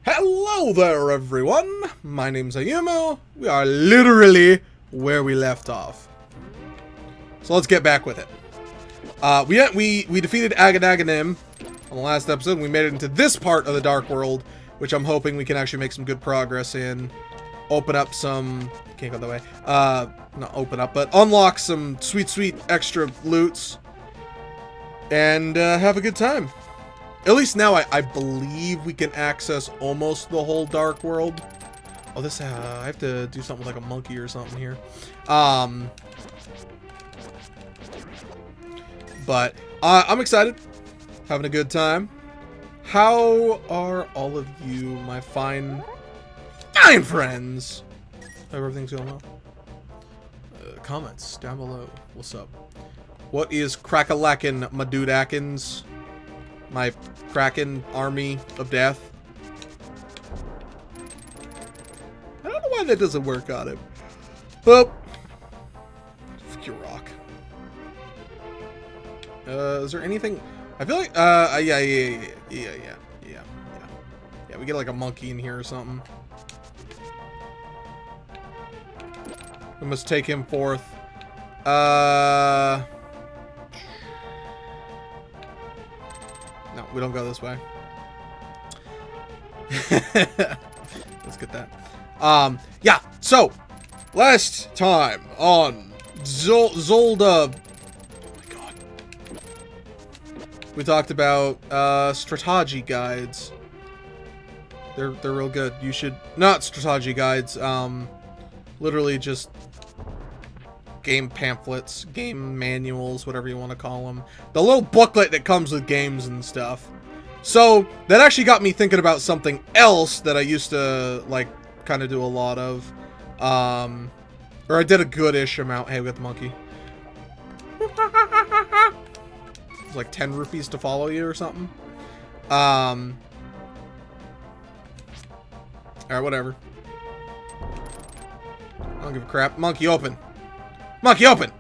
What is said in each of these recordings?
Hello there, everyone. My name's Ayumu. We are literally where we left off. So let's get back with it. We defeated Agadanim on the last episode. We made it into this part of the Dark World, which I'm hoping we can actually make some good progress in. Open up some... Can't go that way. Not open up, but unlock some sweet extra loots. And have a good time. At least now I believe we can access almost the whole Dark World. Oh, this, I have to do something with like a monkey or something here. But I'm excited. Having a good time. How are all of you, my fine friends? Hope everything's going well. Comments down below. What's up? What is crack-a-lackin', my dude Atkins? My Kraken army of death. I don't know why that doesn't work on him. But fuck your rock. Is there anything? I feel like yeah. We get like a monkey in here or something. We must take him forth. No, we don't go this way. Let's get that. Yeah, so, last time on Zelda... Oh my god. We talked about, strategy guides. They're real good. You should... Not strategy guides, literally just... game pamphlets, game manuals, whatever you want to call them. The little booklet that comes with games and stuff. So, that actually got me thinking about something else that I used to, like, kind of do a lot of. Or I did a good-ish amount. Hey, we got the monkey. It's like 10 rupees to follow you or something. Alright, whatever. I don't give a crap. Monkey, open. Monkey, open!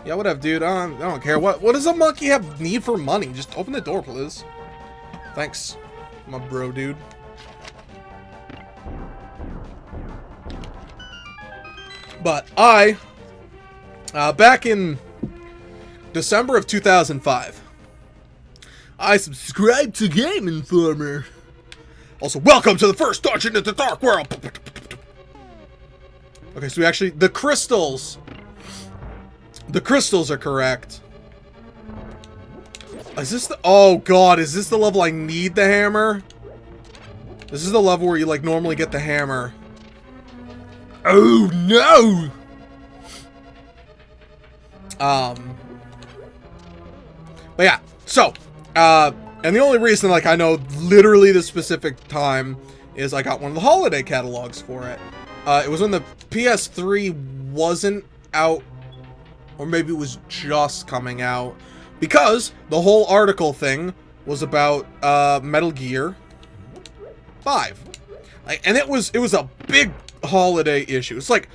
Yeah, whatever, dude. I don't care. What does a monkey have need for money? Just open the door, please. Thanks, my bro, dude. But back in December of 2005, I subscribed to Game Informer. Also, welcome to the first dungeon in the Dark World! Okay, so we actually... The crystals are correct. Is this the... Oh, God. Is this the level I need the hammer? This is the level where you, like, normally get the hammer. Oh, no! But yeah. So, and the only reason, like, I know literally the specific time is I got one of the holiday catalogs for it. It was when the PS3 wasn't out, or maybe it was just coming out, because the whole article thing was about Metal Gear 5, and it was a big holiday issue. It's like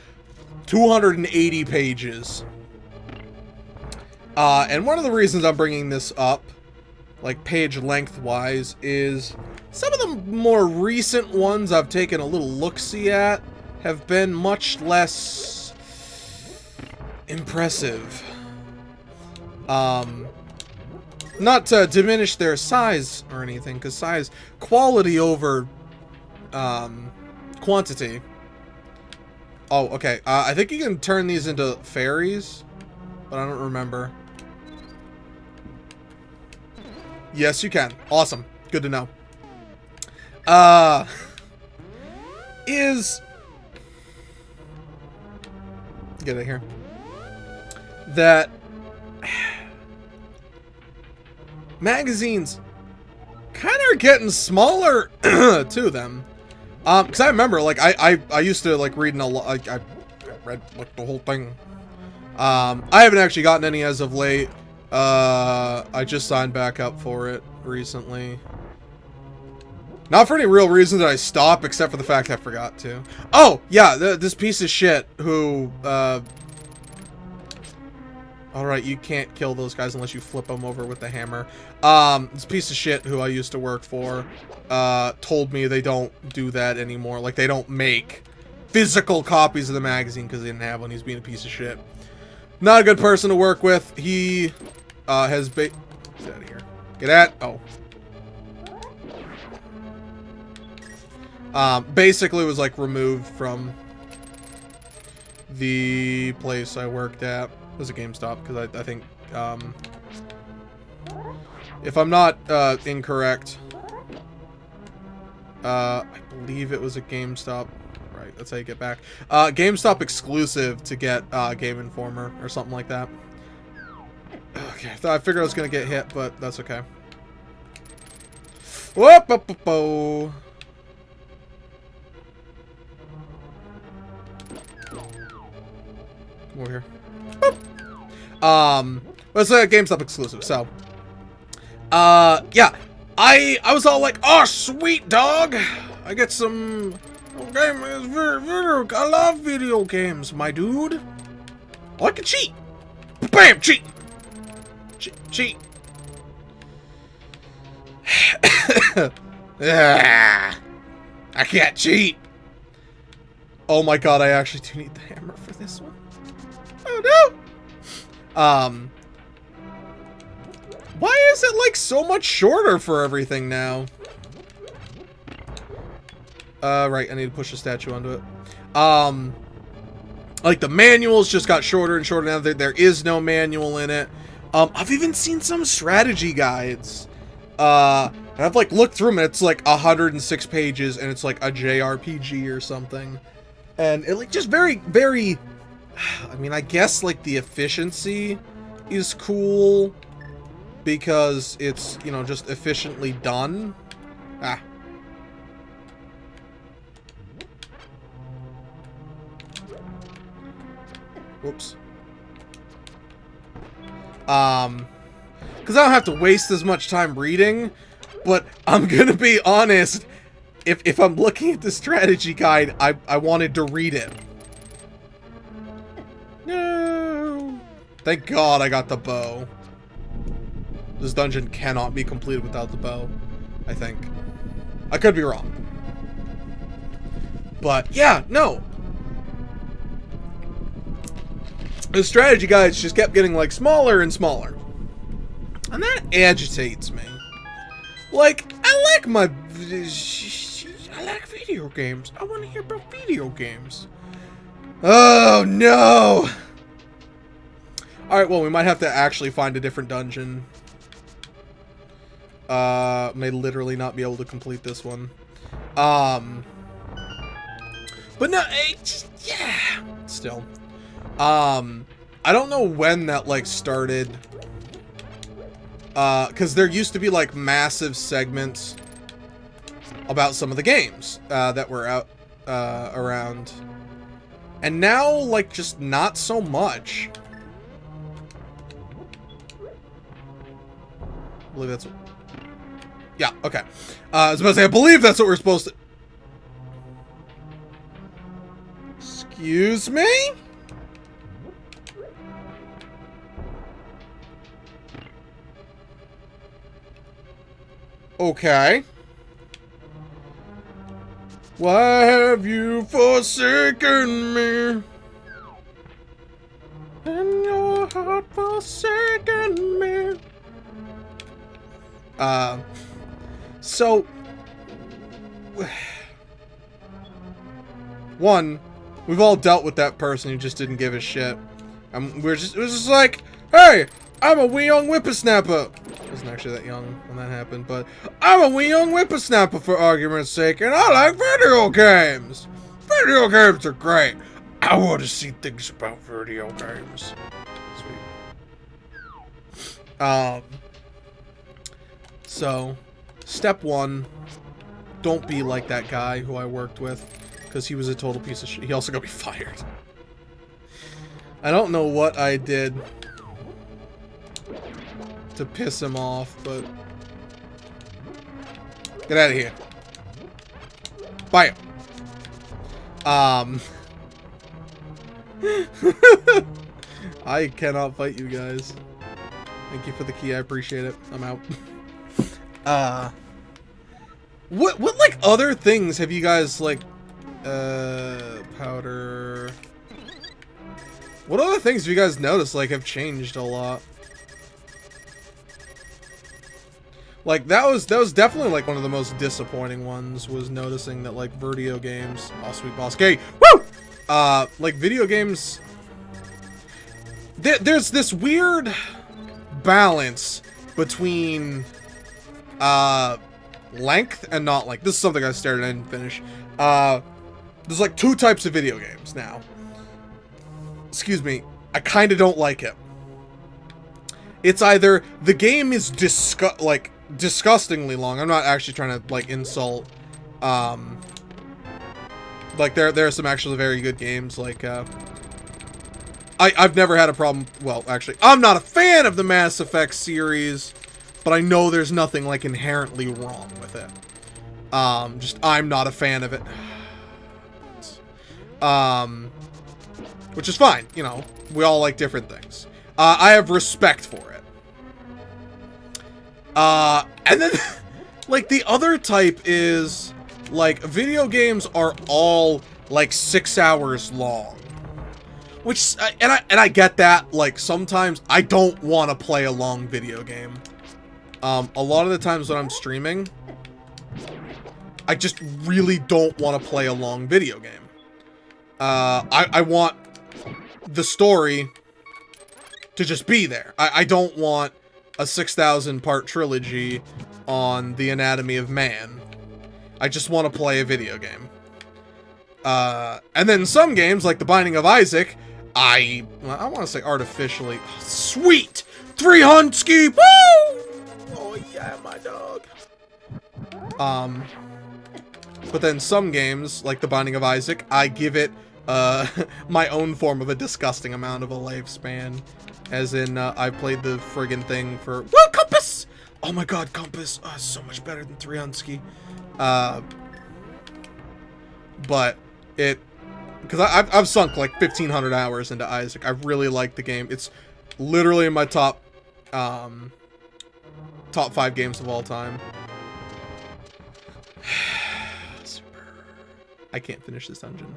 280 pages, and one of the reasons I'm bringing this up, like page length wise, is some of the more recent ones I've taken a little look-see at have been much less impressive. Not to diminish their size or anything, because size, quality over quantity. Oh, okay. I think you can turn these into fairies, but I don't remember. Yes, you can. Awesome. Good to know. Get it here. That magazines kind of are getting smaller to them. Because I remember, like, I used to like reading a lot. I read like the whole thing. I haven't actually gotten any as of late. I just signed back up for it recently. Not for any real reason that I stop, except for the fact I forgot to. Oh, yeah, this piece of shit who, Alright, you can't kill those guys unless you flip them over with the hammer. This piece of shit who I used to work for, told me they don't do that anymore. Like, they don't make physical copies of the magazine because they didn't have one. He's being a piece of shit. Not a good person to work with. He, has get out of here. Get at, basically was, like, removed from the place I worked at. It was a GameStop, because I think, if I'm not, incorrect, I believe it was a GameStop. Right, that's how you get back. GameStop exclusive to get, Game Informer, or something like that. Okay, I figured I was gonna get hit, but that's okay. Whoop, up, up, oh. Come over here. Boop. It's a GameStop exclusive, so. Yeah. I was all like, oh, sweet dog. I get some video. I love video games, my dude. Oh, I can cheat. Bam, cheat. Cheat. I can't cheat. Oh my god, I actually do need the hammer for this one. Oh no. Why is it like so much shorter for everything now? Right, I need to push the statue onto it. Like the manuals just got shorter and shorter now. There is no manual in it. I've even seen some strategy guides. And I've like looked through them and it's like 106 pages and it's like a JRPG or something. And it like just very, very, I mean, I guess like the efficiency is cool because it's, you know, just efficiently done. Ah. Whoops. Because I don't have to waste as much time reading, but I'm gonna be honest, if I'm looking at the strategy guide, I wanted to read it. No. Thank God I got the bow. This dungeon cannot be completed without the bow, I think. I could be wrong. But yeah, no. The strategy guides just kept getting like smaller and smaller. And that agitates me. Like, I like video games. I want to hear about video games. Oh no. Alright, well, we might have to actually find a different dungeon. May literally not be able to complete this one. But no, yeah, still. I don't know when that, like, started. Because there used to be, like, massive segments about some of the games, that were out, around. And now, like, just not so much. I believe that's what... Yeah, okay. I was about to say, I believe that's what we're supposed to... Excuse me? Okay. Why have you forsaken me? And your heart forsaken me. So one, we've all dealt with that person who just didn't give a shit. It was just like, hey, I'm a wee young whippersnapper. I wasn't actually that young when that happened, but I'm a wee young whippersnapper for argument's sake, and I like video games. Video games are great. I want to see things about video games. Sweet. So, step one, don't be like that guy who I worked with, because he was a total piece of shit. He also got me fired. I don't know what I did to piss him off, but... Get out of here. Bye. I cannot fight you guys. Thank you for the key. I appreciate it. I'm out. What like other things have you guys like powder? What other things have you guys noticed like have changed a lot? Like that was definitely like one of the most disappointing ones, was noticing that like video games, oh sweet boss K, woo! Like video games, there's this weird balance between length and not length. This is something I started and didn't finish. There's like two types of video games now. Excuse me, I kind of don't like it. It's either the game is disgustingly long. I'm not actually trying to like insult. Like there are some actually very good games. Like I've never had a problem. Well, actually, I'm not a fan of the Mass Effect series, but I know there's nothing like inherently wrong with it. Just I'm not a fan of it. Which is fine. You know, we all like different things. I have respect for it. And then, like, the other type is, like, video games are all, like, 6 hours long. Which, and I get that, like, sometimes I don't want to play a long video game. A lot of the times when I'm streaming, I just really don't want to play a long video game. I want the story to just be there. I don't want a 6,000 part trilogy on the anatomy of man. I just want to play a video game. And then some games, like The Binding of Isaac, I want to say artificially, oh, sweet! 300 ski! Woo! Oh yeah, my dog. But then some games, like The Binding of Isaac, I give it, my own form of a disgusting amount of a lifespan. As in, I played the friggin' thing for... Woo, Compass! Oh my god, Compass! Oh, so much better than 300 ski. But it... Because I've sunk like 1,500 hours into Isaac. I really like the game. It's literally in my top 5 games of all time. I can't finish this dungeon.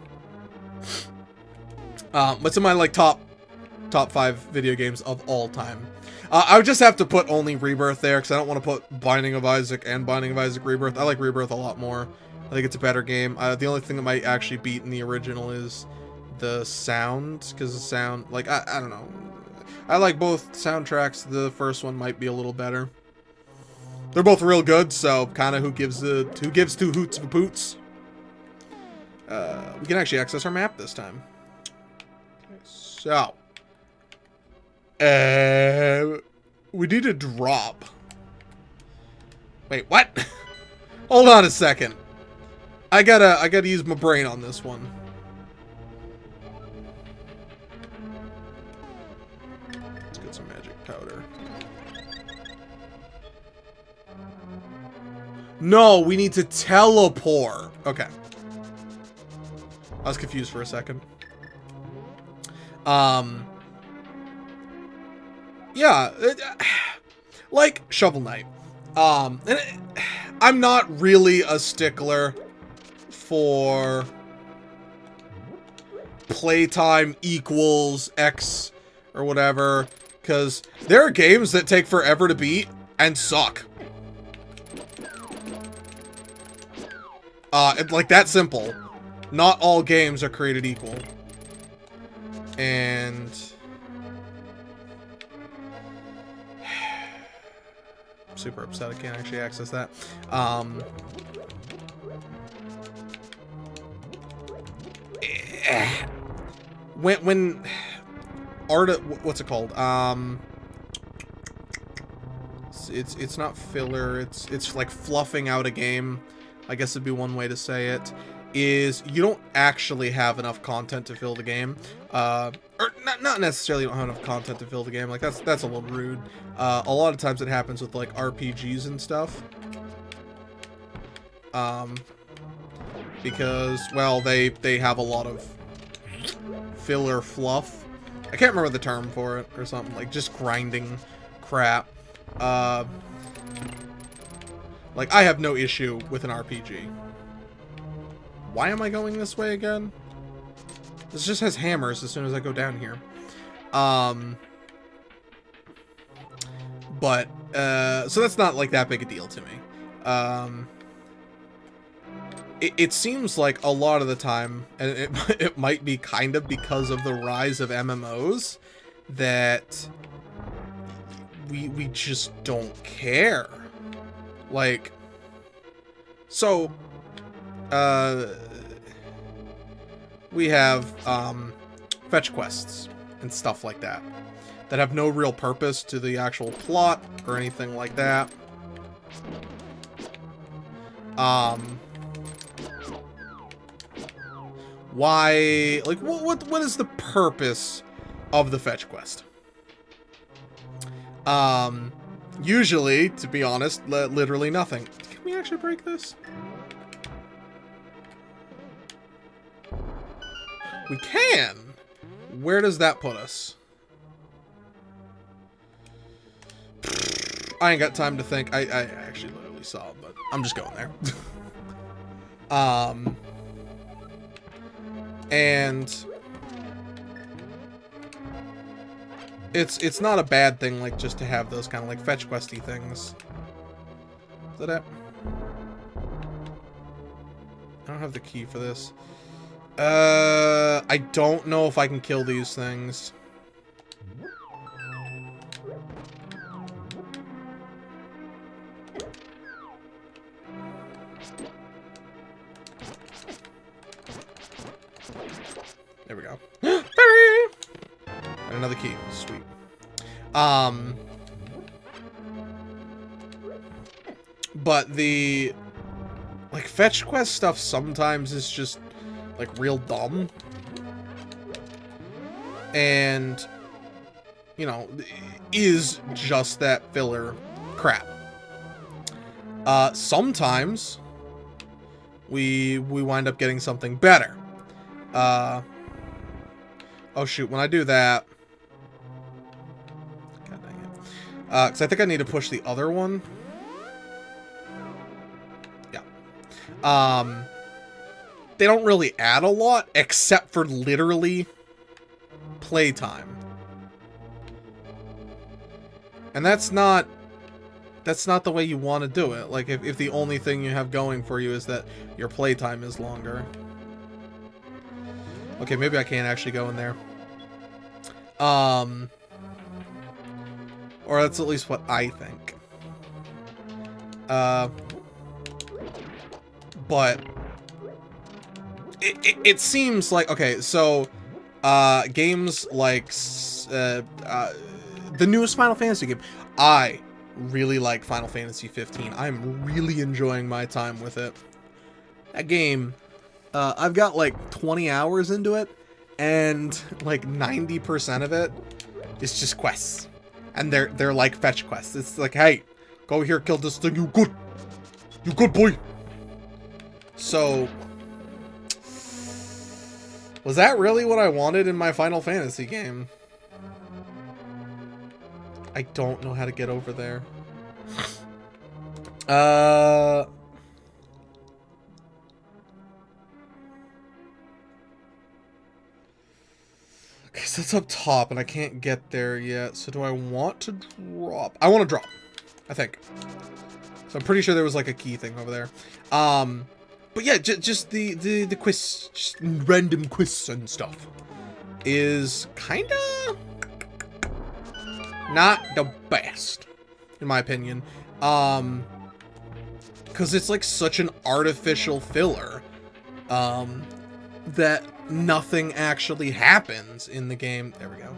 But it's in my like top 5 video games of all time. I would just have to put only Rebirth there, because I don't want to put Binding of Isaac and Binding of Isaac Rebirth. I like Rebirth a lot more. I think it's a better game. The only thing that might actually beat in the original is the sound, because the sound, like, I don't know. I like both soundtracks. The first one might be a little better. They're both real good, so kind of who gives two hoots of a poots. We can actually access our map this time. So, we need a drop. Wait, what? Hold on a second. I gotta use my brain on this one. Let's get some magic powder. No, we need to teleport. Okay. I was confused for a second. Yeah, like Shovel Knight. I'm not really a stickler for playtime equals X or whatever, because there are games that take forever to beat and suck. It's like that simple. Not all games are created equal. And I'm super upset I can't actually access that. When art, what's it called? It's not filler. It's like fluffing out a game, I guess would be one way to say it. Is you don't actually have enough content to fill the game, or not necessarily you don't have enough content to fill the game. Like that's a little rude. A lot of times it happens with like RPGs and stuff. Because well they have a lot of filler fluff, I can't remember the term for it or something, like just grinding crap. Like, I have no issue with an RPG. Why am I going this way again? This just has hammers as soon as I go down here. But, so that's not, like, that big a deal to me. It seems like a lot of the time, and it might be kind of because of the rise of MMOs, that we just don't care. Like, so, we have, fetch quests and stuff like that have no real purpose to the actual plot or anything like that. Why, like, what is the purpose of the fetch quest? Usually, to be honest, literally nothing. Can we actually break this? We can! Where does that put us? I ain't got time to think. I actually literally saw it, but I'm just going there. And it's not a bad thing, like, just to have those kind of, like, fetch questy things. Is that it? I don't have the key for this. I don't know if I can kill these things. There we go. And another key. Sweet. But the, like, fetch quest stuff sometimes is just, like, real dumb. And, you know, is just that filler crap. Sometimes we wind up getting something better. Oh shoot, when I do that... God dang it. Because I think I need to push the other one. Yeah. They don't really add a lot, except for literally playtime. And that's not the way you want to do it. Like, if the only thing you have going for you is that your playtime is longer. Okay, maybe I can't actually go in there. Or that's at least what I think. But it seems like, okay, so games like the newest Final Fantasy game, I really like Final Fantasy 15. I'm really enjoying my time with it. That game, I've got like 20 hours into it, and like 90% of it is just quests. And they're like fetch quests. It's like, hey, go here, kill this thing, you good boy. So, was that really what I wanted in my Final Fantasy game? I don't know how to get over there. Okay, so it's up top, and I can't get there yet. So do I want to drop? I want to drop, I think. So I'm pretty sure there was like a key thing over there. But yeah, just the quiz, just random quiz and stuff is kind of not the best, in my opinion. Because it's like such an artificial filler, that nothing actually happens in the game. There we go.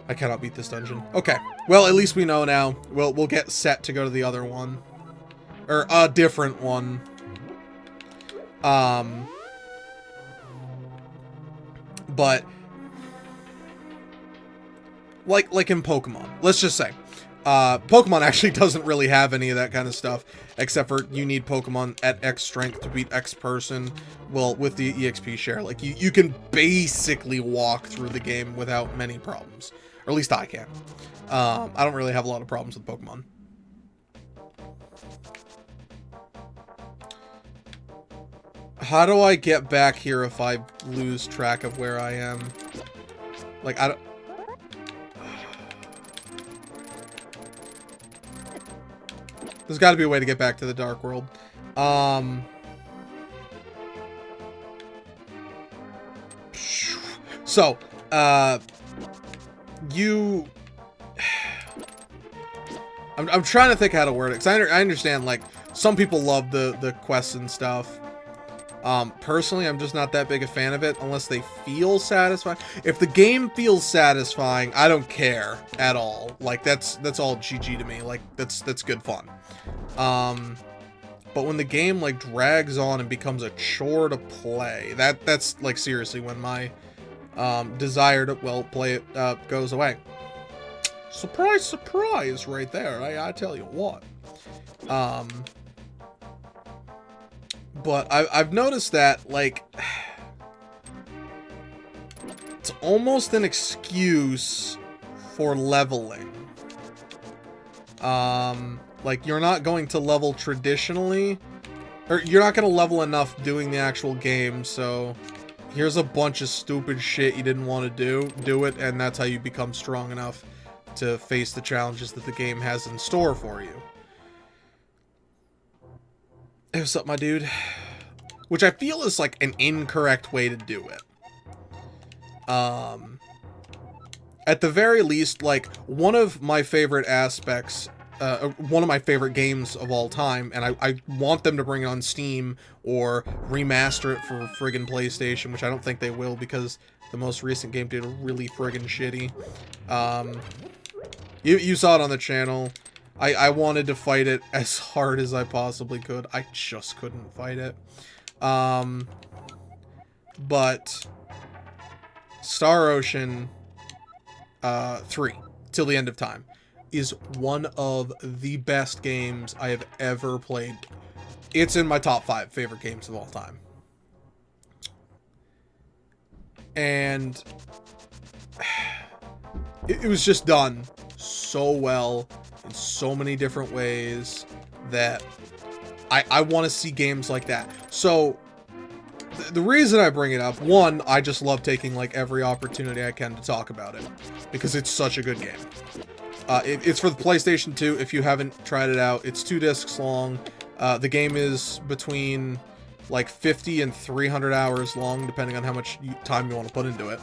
I cannot beat this dungeon. Okay, well, at least we know now. We'll get set to go to the other one. Or a different one. But like in Pokemon, let's just say, Pokemon actually doesn't really have any of that kind of stuff, except for you need Pokemon at X strength to beat X person. Well, with the EXP share, like, you can basically walk through the game without many problems. Or at least I can. I don't really have a lot of problems with Pokemon. How do I get back here if I lose track of where I am? Like, I don't... There's got to be a way to get back to the Dark World. So, you... I'm trying to think how to word it, because I understand, like, some people love the quests and stuff. Personally, I'm just not that big a fan of it unless they feel satisfying. If the game feels satisfying, I don't care at all. Like, that's all GG to me. Like, that's good fun. But when the game, like, drags on and becomes a chore to play, that's like, seriously when my desire to, well, play it goes away. Surprise, surprise, right there. I tell you what. But I've noticed that, like, it's almost an excuse for leveling. Like, you're not going to level traditionally, or you're not going to level enough doing the actual game, so here's a bunch of stupid shit you didn't want to do it, and that's how you become strong enough to face the challenges that the game has in store for you. Hey, what's up, my dude? Which I feel is, like, an incorrect way to do it. At the very least, like, one of my favorite aspects, one of my favorite games of all time, and I want them to bring it on Steam or remaster it for friggin' PlayStation, which I don't think they will because the most recent game did really friggin' shitty. You saw it on the channel. I wanted to fight it as hard as I possibly could. I just couldn't fight it. But Star Ocean 3, Till the End of Time, is one of the best games I have ever played. It's in my top 5 favorite games of all time. And it was just done so well in so many different ways that I want to see games like that. So the reason I bring it up, one, I just love taking, like, every opportunity I can to talk about it because it's such a good game. It's for the PlayStation 2. If you haven't tried it out, it's 2 discs long. The game is between, like, 50 and 300 hours long, depending on how much time you want to put into it.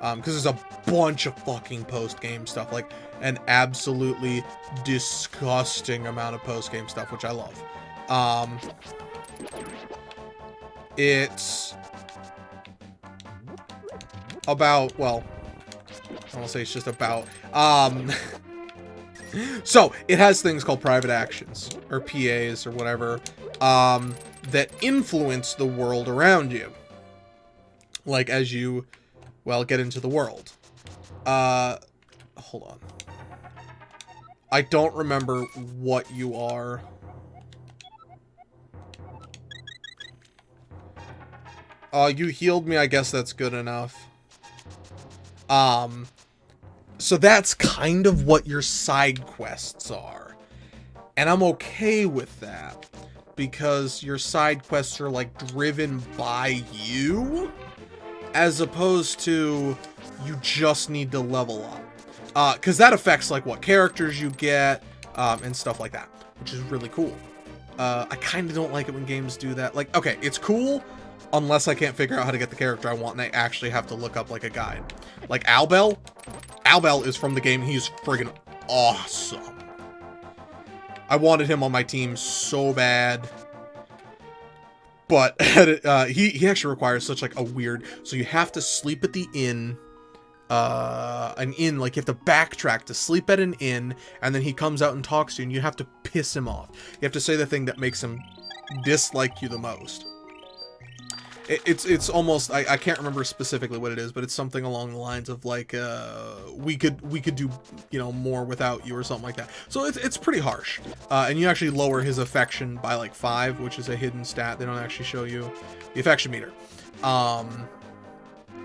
Because there's a bunch of fucking post-game stuff, like an absolutely disgusting amount of post-game stuff, which I love. It's about, well, I won't say it's just about, so it has things called private actions, or PAs, or whatever, that influence the world around you. Like, as you, well, get into the world. Hold on. I don't remember what you are. You healed me, I guess that's good enough. So that's kind of what your side quests are. And I'm okay with that, because your side quests are, like, driven by you, as opposed to you just need to level up. Because that affects, like, what characters you get, and stuff like that, which is really cool. I kind of don't like it when games do that. Like, okay, it's cool, unless I can't figure out how to get the character I want and I actually have to look up, like, a guide. Like Albel. Albel is from the game. He's friggin' awesome. I wanted him on my team so bad. But he actually requires such, like, a weird... So you have to sleep at the inn. An inn, like, you have to backtrack to sleep at an inn, and then he comes out and talks to you, and you have to piss him off. You have to say the thing that makes him dislike you the most. it's almost I can't remember specifically what it is, but it's something along the lines of like we could do, you know, more without you or something like that. So it's pretty harsh, and you actually lower his affection by like 5, which is a hidden stat. They don't actually show you the affection meter,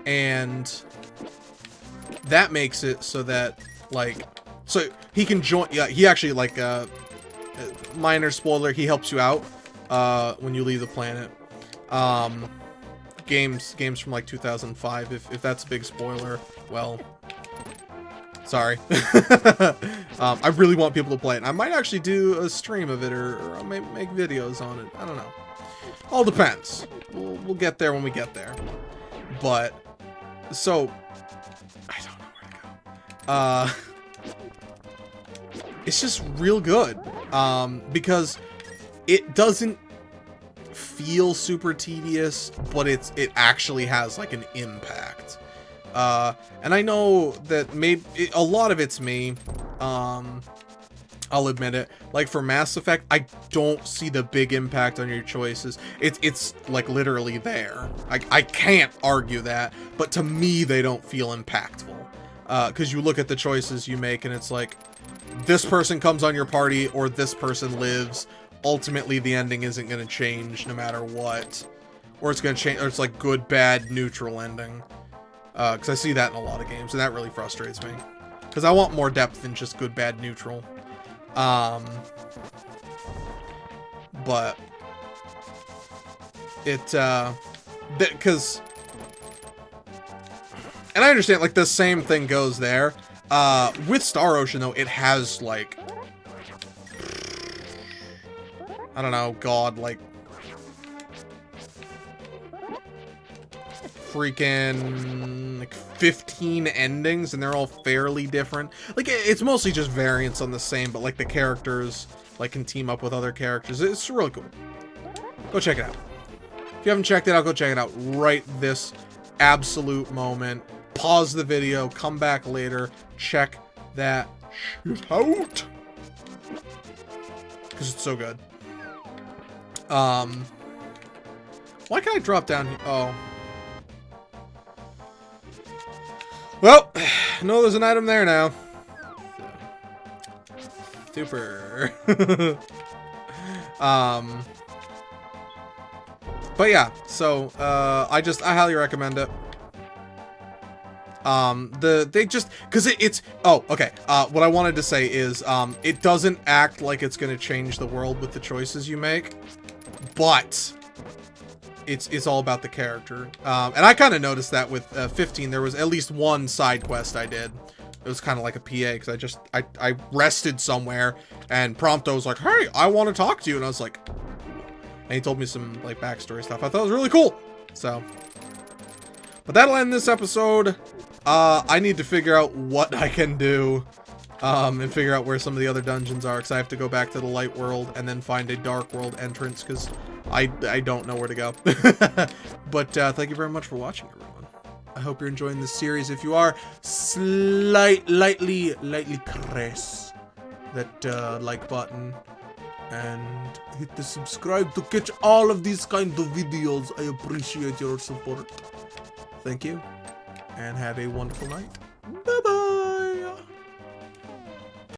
and that makes it so that like he can join. Yeah, he actually like minor spoiler, he helps you out when you leave the planet. Games from like 2005, if that's a big spoiler, well, sorry. I really want people to play it. I might actually do a stream of it, or I'll make videos on it. I don't know. All depends. We'll get there when we get there. But, so, I don't know where to go. It's just real good. Because it doesn't feel super tedious, but it actually has like an impact. And I know that maybe a lot of it's me. I'll admit it. Like for Mass Effect, I don't see the big impact on your choices. It's like literally there. I can't argue that, but to me they don't feel impactful. Because you look at the choices you make and it's like, this person comes on your party or this person lives. Ultimately, the ending isn't going to change no matter what. Or it's going to change, or it's like good, bad, neutral ending. Because I see that in a lot of games, and that really frustrates me. Because I want more depth than just good, bad, neutral. But because, and I understand, like, the same thing goes there. With Star Ocean, though, it has, like, I don't know, God, like, freaking, like, 15 endings, and they're all fairly different. Like, it's mostly just variants on the same, but, like, the characters, like, can team up with other characters. It's really cool. Go check it out. If you haven't checked it out, go check it out right this absolute moment. Pause the video, come back later, check that shit out. Because it's so good. Why can't I drop down here? Oh. Well, no, there's an item there now. Super. But yeah, so, I highly recommend it. Oh, okay, what I wanted to say is, it doesn't act like it's gonna change the world with the choices you make, but it's all about the character. And I kind of noticed that with 15, there was at least one side quest I did. It was kind of like a PA, because I rested somewhere, and Prompto was like, hey, I want to talk to you, and I was like, and he told me some, like, backstory stuff. I thought it was really cool, so. But that'll end this episode. I need to figure out what I can do, and figure out where some of the other dungeons are, because I have to go back to the light world and then find a dark world entrance, because I don't know where to go. But thank you very much for watching, everyone. I hope you're enjoying this series. If you are, lightly press that like button and hit the subscribe to catch all of these kind of videos. I appreciate your support. Thank you, and have a wonderful night.